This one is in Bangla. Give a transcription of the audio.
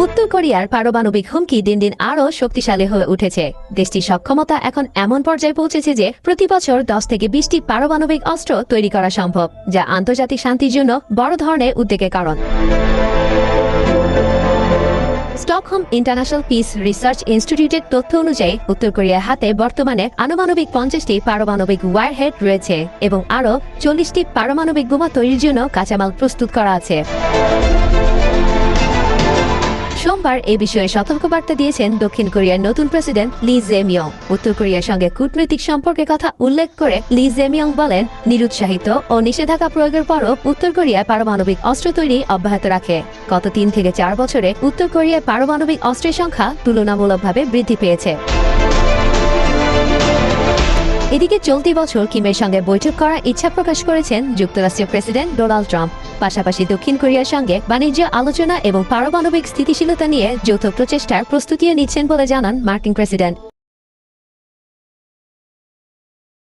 উত্তর কোরিয়ার পারমাণবিক হুমকি দিন দিন আরও শক্তিশালী হয়ে উঠেছে। দেশটির সক্ষমতা এখন এমন পর্যায়ে পৌঁছেছে যে প্রতি বছর 10 থেকে 20টি পারমাণবিক অস্ত্র তৈরি করা সম্ভব, যা আন্তর্জাতিক শান্তির জন্য বড় ধরনের উদ্বেগের কারণ। স্টকহোম ইন্টারন্যাশনাল পিস রিসার্চ ইনস্টিটিউটের তথ্য অনুযায়ী উত্তর কোরিয়ার হাতে বর্তমানে আনুমানবিক 50টি পারমাণবিক ওয়ারহেড রয়েছে এবং আরও 40টি পারমাণবিক বোমা তৈরির জন্য কাঁচামাল প্রস্তুত করা আছে। সোমবার এই বিষয়ে সতর্কবার্তা দিয়েছেন দক্ষিণ কোরিয়ার নতুন প্রেসিডেন্ট লি জে-মিয়ং। উত্তর কোরিয়ার সঙ্গে কূটনৈতিক সম্পর্কের কথা উল্লেখ করে লি জে-মিয়ং বলেন, নিরুৎসাহিত ও নিষেধাজ্ঞা প্রয়োগের পরও উত্তর কোরিয়া পারমাণবিক অস্ত্র তৈরি অব্যাহত রাখে। গত 3 থেকে 4 বছরে উত্তর কোরিয়ার পারমাণবিক অস্ত্রের সংখ্যা তুলনামূলকভাবে বৃদ্ধি পেয়েছে। এদিকে চলতি বছর কিমের সঙ্গে বৈঠক করার ইচ্ছা প্রকাশ করেছেন যুক্তরাষ্ট্রের প্রেসিডেন্ট ডোনাল্ড ট্রাম্প। পাশাপাশি দক্ষিণ কোরিয়ার সঙ্গে বাণিজ্য আলোচনা এবং পারমাণবিক স্থিতিশীলতা নিয়ে যৌথ প্রচেষ্টার প্রস্তুতিও নিচ্ছেন বলে জানান মার্কিন প্রেসিডেন্ট।